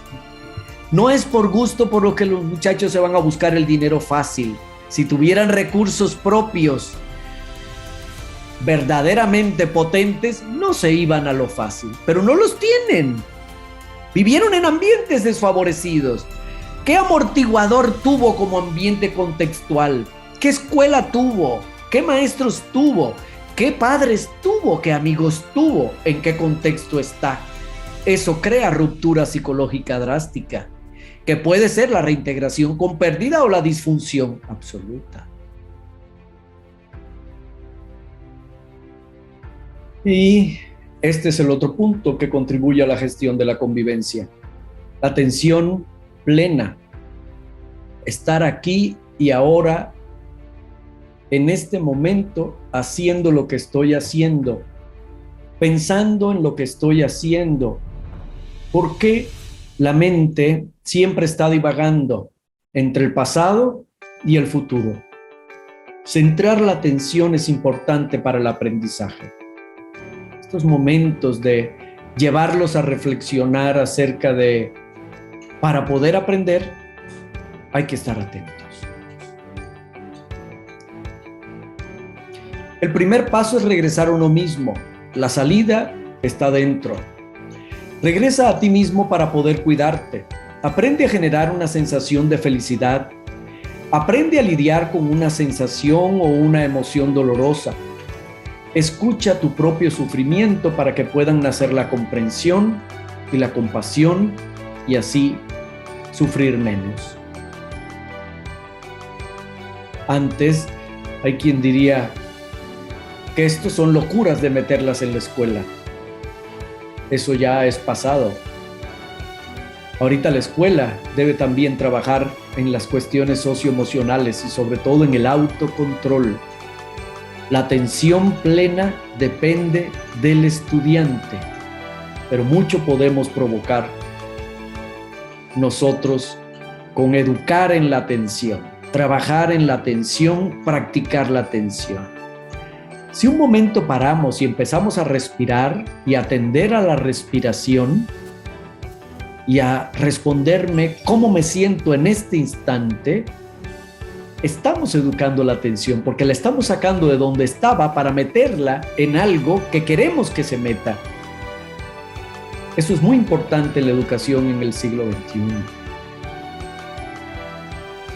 No es por gusto por lo que los muchachos se van a buscar el dinero fácil. Si tuvieran recursos propios verdaderamente potentes, no se iban a lo fácil, pero no los tienen. Vivieron en ambientes desfavorecidos. ¿Qué amortiguador tuvo como ambiente contextual? ¿Qué escuela tuvo? ¿Qué maestros tuvo? ¿Qué padres tuvo? ¿Qué amigos tuvo? ¿En qué contexto está? Eso crea ruptura psicológica drástica, que puede ser la reintegración con pérdida o la disfunción absoluta. Y este es el otro punto que contribuye a la gestión de la convivencia. La atención plena. Estar aquí y ahora, en este momento, haciendo lo que estoy haciendo, pensando en lo que estoy haciendo. Porque la mente siempre está divagando entre el pasado y el futuro. Centrar la atención es importante para el aprendizaje. Estos momentos de llevarlos a reflexionar acerca de, para poder aprender, hay que estar atentos. El primer paso es regresar a uno mismo. La salida está dentro. Regresa a ti mismo para poder cuidarte. Aprende a generar una sensación de felicidad. Aprende a lidiar con una sensación o una emoción dolorosa. Escucha tu propio sufrimiento para que puedan nacer la comprensión y la compasión y así sufrir menos. Antes, hay quien diría que esto son locuras de meterlas en la escuela. Eso ya es pasado. Ahorita la escuela debe también trabajar en las cuestiones socioemocionales y sobre todo en el autocontrol. La atención plena depende del estudiante, pero mucho podemos provocar nosotros con educar en la atención, trabajar en la atención, practicar la atención. Si un momento paramos y empezamos a respirar y a atender a la respiración y a responderme cómo me siento en este instante, estamos educando la atención porque la estamos sacando de donde estaba para meterla en algo que queremos que se meta. Eso es muy importante en la educación en el siglo XXI.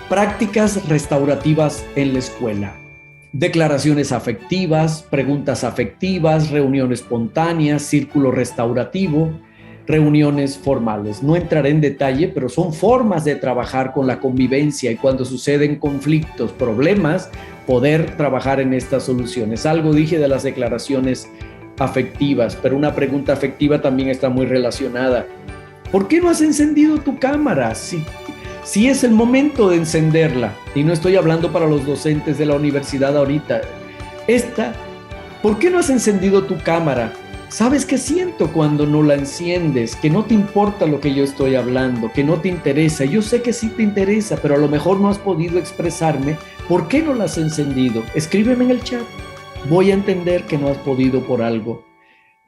Prácticas restaurativas en la escuela. Declaraciones afectivas, preguntas afectivas, reunión espontánea, círculo restaurativo, reuniones formales. No entraré en detalle, pero son formas de trabajar con la convivencia y cuando suceden conflictos, problemas, poder trabajar en estas soluciones. Algo dije de las declaraciones afectivas, pero una pregunta afectiva también está muy relacionada. ¿Por qué no has encendido tu cámara? Si es el momento de encenderla, y no estoy hablando para los docentes de la universidad ahorita, ¿por qué no has encendido tu cámara? ¿Sabes qué siento cuando no la enciendes? Que no te importa lo que yo estoy hablando, que no te interesa. Yo sé que sí te interesa, pero a lo mejor no has podido expresarme. ¿Por qué no la has encendido? Escríbeme en el chat. Voy a entender que no has podido por algo.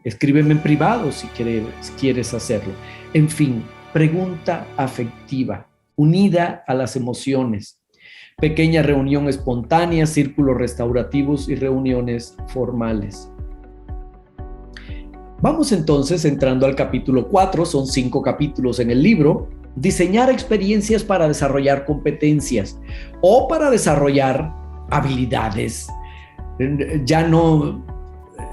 Escríbeme en privado si quieres hacerlo. En fin, pregunta afectiva, unida a las emociones. Pequeña reunión espontánea, círculos restaurativos y reuniones formales. Vamos entonces entrando al capítulo 4, son 5 capítulos en el libro, diseñar experiencias para desarrollar competencias o para desarrollar habilidades. Ya no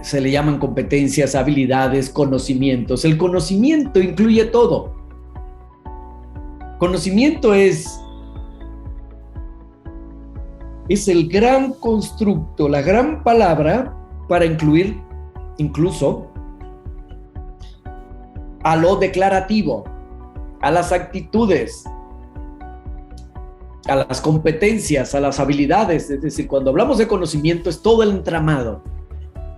se le llaman competencias, habilidades, conocimientos. El conocimiento incluye todo. Conocimiento es el gran constructo, la gran palabra para incluir incluso a lo declarativo, a las actitudes, a las competencias, a las habilidades. Es decir, cuando hablamos de conocimiento es todo el entramado.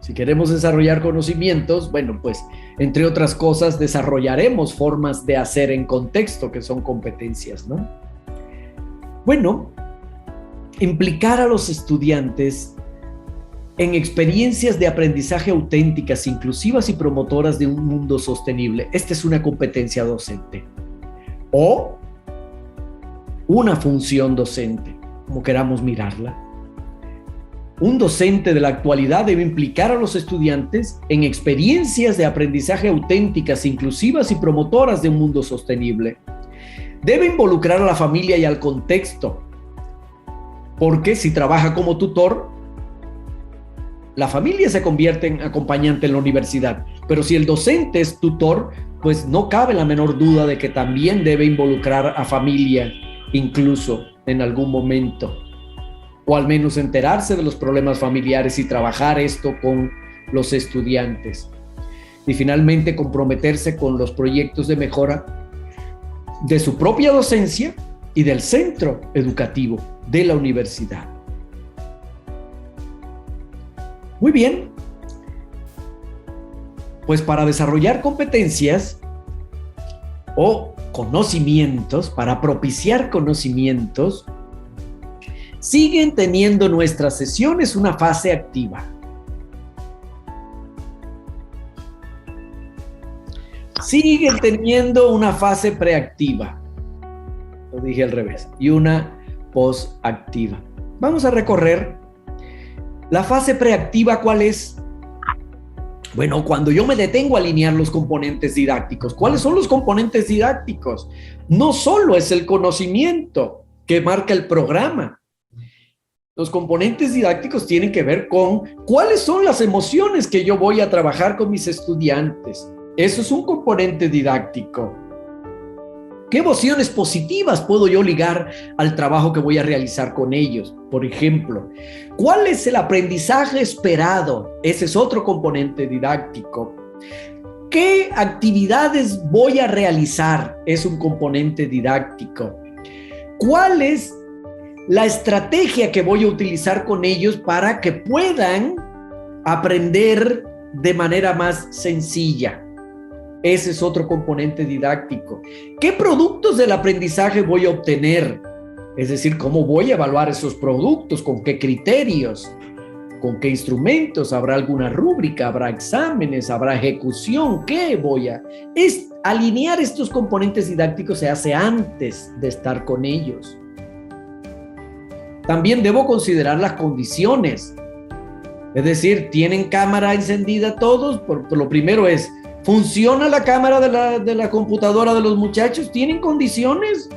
Si queremos desarrollar conocimientos, bueno, pues entre otras cosas desarrollaremos formas de hacer en contexto, que son competencias, ¿no? Bueno, implicar a los estudiantes en experiencias de aprendizaje auténticas, inclusivas y promotoras de un mundo sostenible. Esta es una competencia docente o una función docente, como queramos mirarla. Un docente de la actualidad debe implicar a los estudiantes en experiencias de aprendizaje auténticas, inclusivas y promotoras de un mundo sostenible. Debe involucrar a la familia y al contexto, porque si trabaja como tutor, la familia se convierte en acompañante en la universidad, pero si el docente es tutor, pues no cabe la menor duda de que también debe involucrar a familia, incluso en algún momento, o al menos enterarse de los problemas familiares y trabajar esto con los estudiantes. Y finalmente comprometerse con los proyectos de mejora de su propia docencia y del centro educativo de la universidad. Muy bien, pues para desarrollar competencias o conocimientos, para propiciar conocimientos, siguen teniendo nuestras sesiones una fase activa. Siguen teniendo una fase preactiva. Lo dije al revés. Y una posactiva. Vamos a recorrer la fase preactiva. ¿Cuál es? Bueno, cuando yo me detengo a alinear los componentes didácticos. ¿Cuáles son los componentes didácticos? No solo es el conocimiento que marca el programa. Los componentes didácticos tienen que ver con cuáles son las emociones que yo voy a trabajar con mis estudiantes. Eso es un componente didáctico. ¿Qué emociones positivas puedo yo ligar al trabajo que voy a realizar con ellos? Por ejemplo, ¿cuál es el aprendizaje esperado? Ese es otro componente didáctico. ¿Qué actividades voy a realizar? Es un componente didáctico. ¿Cuál es la estrategia que voy a utilizar con ellos para que puedan aprender de manera más sencilla? Ese es otro componente didáctico. ¿Qué productos del aprendizaje voy a obtener? Es decir, ¿cómo voy a evaluar esos productos? ¿Con qué criterios? ¿Con qué instrumentos? ¿Habrá alguna rúbrica? ¿Habrá exámenes? ¿Habrá ejecución? ¿Qué voy a...? Alinear estos componentes didácticos se hace antes de estar con ellos. También debo considerar las condiciones. Es decir, ¿tienen cámara encendida todos? Lo primero es, ¿funciona la cámara de la computadora de los muchachos? ¿Tienen condiciones?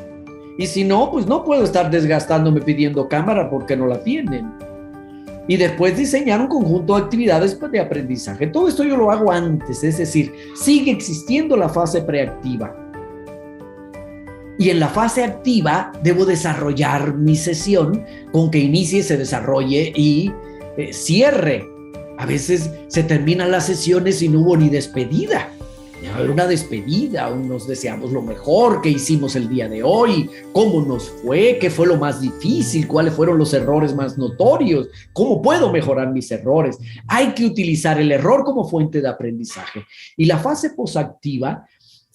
Y si no, pues no puedo estar desgastándome pidiendo cámara porque no la tienen. Y después diseñar un conjunto de actividades de aprendizaje. Todo esto yo lo hago antes, es decir, sigue existiendo la fase preactiva. Y en la fase activa debo desarrollar mi sesión con que inicie, se desarrolle y cierre. A veces se terminan las sesiones y no hubo ni despedida. Ya hay una despedida, nos deseamos lo mejor, qué hicimos el día de hoy, cómo nos fue, qué fue lo más difícil, cuáles fueron los errores más notorios, cómo puedo mejorar mis errores. Hay que utilizar el error como fuente de aprendizaje. Y la fase posactiva,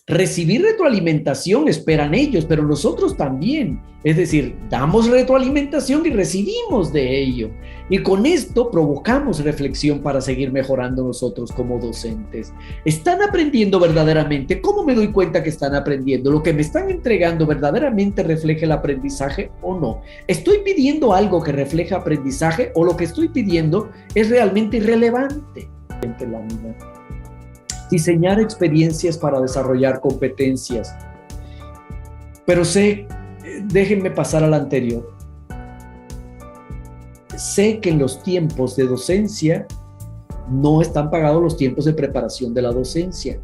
recibir retroalimentación esperan ellos, pero nosotros también. Es decir, damos retroalimentación y recibimos de ello. Y con esto provocamos reflexión para seguir mejorando nosotros como docentes. ¿Están aprendiendo verdaderamente? ¿Cómo me doy cuenta que están aprendiendo? ¿Lo que me están entregando verdaderamente refleja el aprendizaje o no? ¿Estoy pidiendo algo que refleja aprendizaje o lo que estoy pidiendo es realmente irrelevante? Diseñar experiencias para desarrollar competencias. Pero déjenme pasar al anterior. Sé que en los tiempos de docencia no están pagados los tiempos de preparación de la docencia.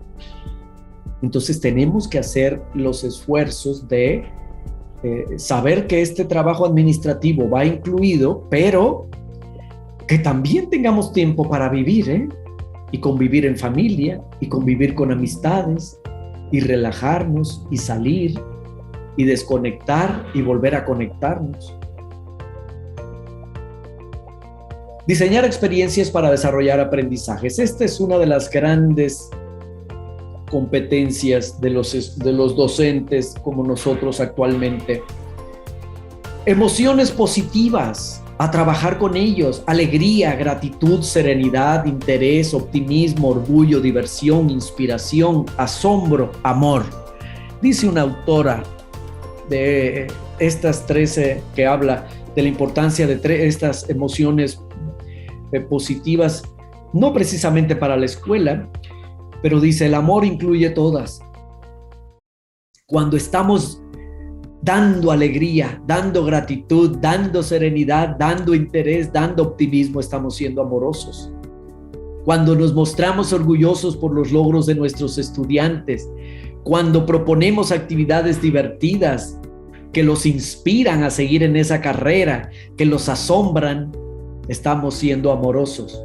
Entonces tenemos que hacer los esfuerzos de saber que este trabajo administrativo va incluido, pero que también tengamos tiempo para vivir, y convivir en familia, y convivir con amistades, y relajarnos, y salir. y desconectar y volver a conectarnos. Diseñar experiencias para desarrollar aprendizajes. Esta es una de las grandes competencias de los docentes como nosotros actualmente. Emociones positivas, a trabajar con ellos, alegría, gratitud, serenidad, interés, optimismo, orgullo, diversión, inspiración, asombro, amor. Dice una autora de estas 13 que habla de la importancia de estas emociones positivas, no precisamente para la escuela, pero dice, el amor incluye todas. Cuando estamos dando alegría, dando gratitud, dando serenidad, dando interés, dando optimismo, estamos siendo amorosos. Cuando nos mostramos orgullosos por los logros de nuestros estudiantes, cuando proponemos actividades divertidas que los inspiran a seguir en esa carrera, que los asombran, estamos siendo amorosos.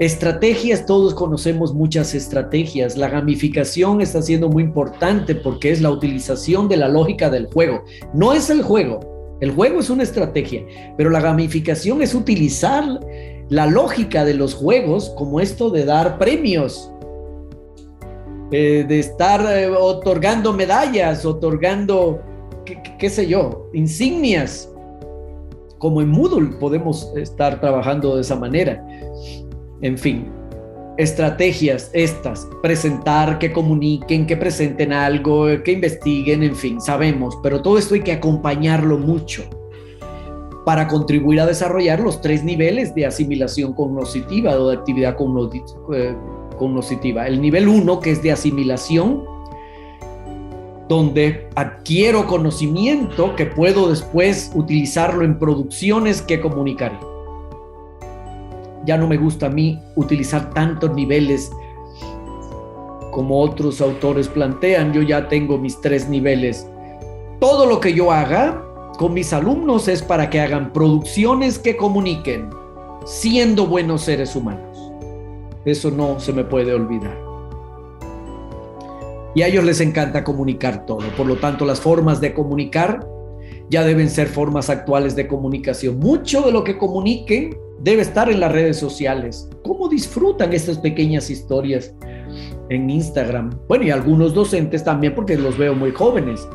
Estrategias, todos conocemos muchas estrategias. La gamificación está siendo muy importante porque es la utilización de la lógica del juego. No es el juego es una estrategia, pero la gamificación es utilizar la lógica de los juegos como esto de dar premios, de estar otorgando medallas, otorgando, qué sé yo, insignias. Como en Moodle podemos estar trabajando de esa manera. En fin, estrategias estas, presentar, que comuniquen, que presenten algo, que investiguen, en fin, sabemos, pero todo esto hay que acompañarlo mucho para contribuir a desarrollar los 3 niveles de asimilación cognitiva o de actividad cognitiva. El nivel 1, que es de asimilación, donde adquiero conocimiento que puedo después utilizarlo en producciones que comunicaré. Ya no me gusta a mí utilizar tantos niveles como otros autores plantean. Yo ya tengo mis 3 niveles. Todo lo que yo haga con mis alumnos es para que hagan producciones que comuniquen, siendo buenos seres humanos. Eso no se me puede olvidar. Y a ellos les encanta comunicar todo. Por lo tanto, las formas de comunicar ya deben ser formas actuales de comunicación. Mucho de lo que comuniquen debe estar en las redes sociales. ¿Cómo disfrutan estas pequeñas historias en Instagram? Bueno, y algunos docentes también, porque los veo muy jóvenes.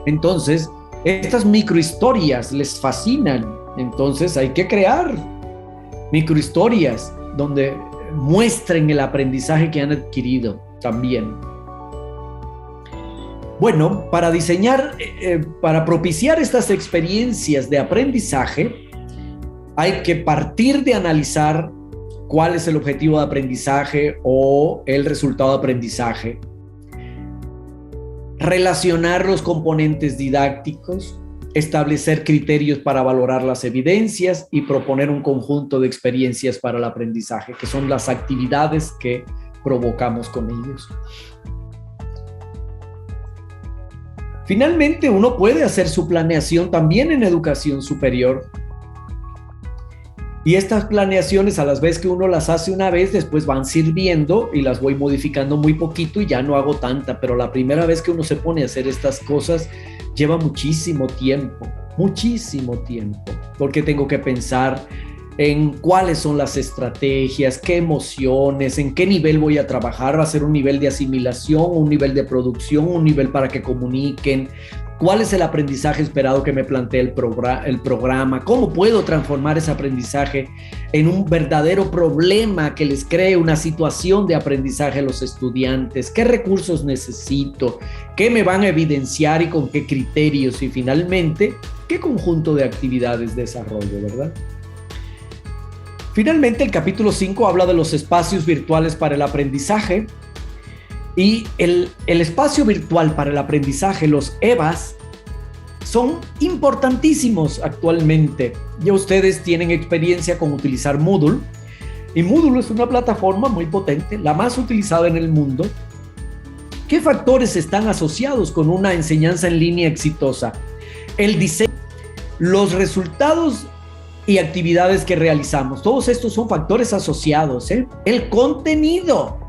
Entonces, estas microhistorias les fascinan. Entonces, hay que crear microhistorias donde muestren el aprendizaje que han adquirido también. Bueno, para diseñar, para propiciar estas experiencias de aprendizaje, hay que partir de analizar cuál es el objetivo de aprendizaje o el resultado de aprendizaje, relacionar los componentes didácticos, establecer criterios para valorar las evidencias y proponer un conjunto de experiencias para el aprendizaje, que son las actividades que provocamos con ellos. Finalmente, uno puede hacer su planeación también en educación superior. Y estas planeaciones, a las veces que uno las hace una vez, después van sirviendo y las voy modificando muy poquito y ya no hago tanta. Pero la primera vez que uno se pone a hacer estas cosas, lleva muchísimo tiempo, porque tengo que pensar en cuáles son las estrategias, qué emociones, en qué nivel voy a trabajar. Va a ser un nivel de asimilación, un nivel de producción, un nivel para que comuniquen. ¿Cuál es el aprendizaje esperado que me plantea el programa? ¿Cómo puedo transformar ese aprendizaje en un verdadero problema que les cree una situación de aprendizaje a los estudiantes? ¿Qué recursos necesito? ¿Qué me van a evidenciar y con qué criterios? Y finalmente, ¿qué conjunto de actividades desarrollo, verdad? Finalmente, el capítulo 5 habla de los espacios virtuales para el aprendizaje. Y el espacio virtual para el aprendizaje, los EVAs, son importantísimos actualmente. Ya ustedes tienen experiencia con utilizar Moodle. Y Moodle es una plataforma muy potente, la más utilizada en el mundo. ¿Qué factores están asociados con una enseñanza en línea exitosa? El diseño, los resultados y actividades que realizamos. Todos estos son factores asociados, ¿eh? El contenido.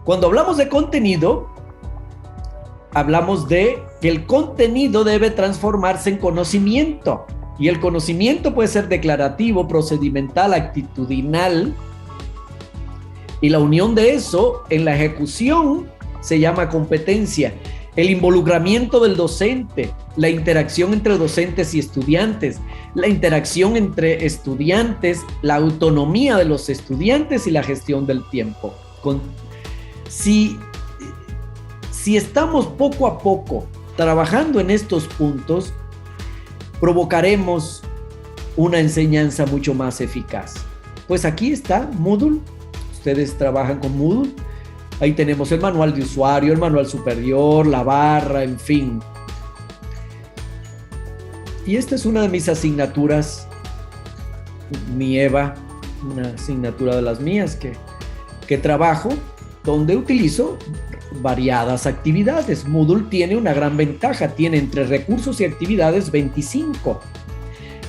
Cuando hablamos de contenido, hablamos de que el contenido debe transformarse en conocimiento. Y el conocimiento puede ser declarativo, procedimental, actitudinal. Y la unión de eso en la ejecución se llama competencia. El involucramiento del docente, la interacción entre docentes y estudiantes, la interacción entre estudiantes, la autonomía de los estudiantes y la gestión del tiempo. Si estamos poco a poco trabajando en estos puntos, provocaremos una enseñanza mucho más eficaz. Pues aquí está Moodle. Ustedes trabajan con Moodle. Ahí tenemos el manual de usuario, el manual superior, la barra, en fin. Y esta es una de mis asignaturas, mi EVA, una asignatura de las mías que trabajo, donde utilizo variadas actividades. Moodle tiene una gran ventaja, tiene entre recursos y actividades 25.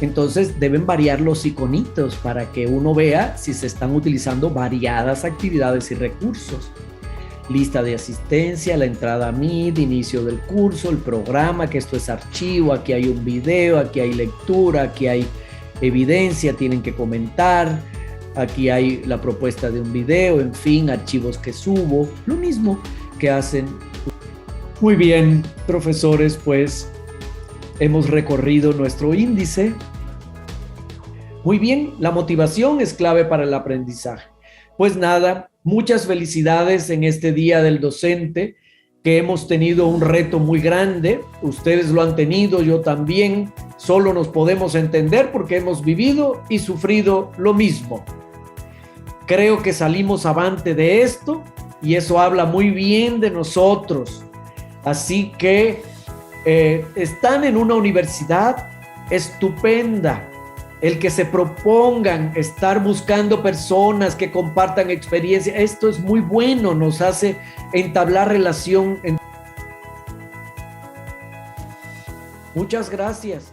Entonces deben variar los iconitos para que uno vea si se están utilizando variadas actividades y recursos. Lista de asistencia, la entrada Meet, inicio del curso, el programa, que esto es archivo, aquí hay un video, aquí hay lectura, aquí hay evidencia, tienen que comentar, aquí hay la propuesta de un video, en fin, archivos que subo, lo mismo que hacen. Muy bien, profesores, pues hemos recorrido nuestro índice. Muy bien, la motivación es clave para el aprendizaje. Pues nada, muchas felicidades en este Día del Docente, que hemos tenido un reto muy grande. Ustedes lo han tenido, yo también. Solo nos podemos entender porque hemos vivido y sufrido lo mismo. Creo que salimos avante de esto y eso habla muy bien de nosotros. Así que están en una universidad estupenda. El que se propongan estar buscando personas que compartan experiencia, esto es muy bueno, nos hace entablar relación. Muchas gracias.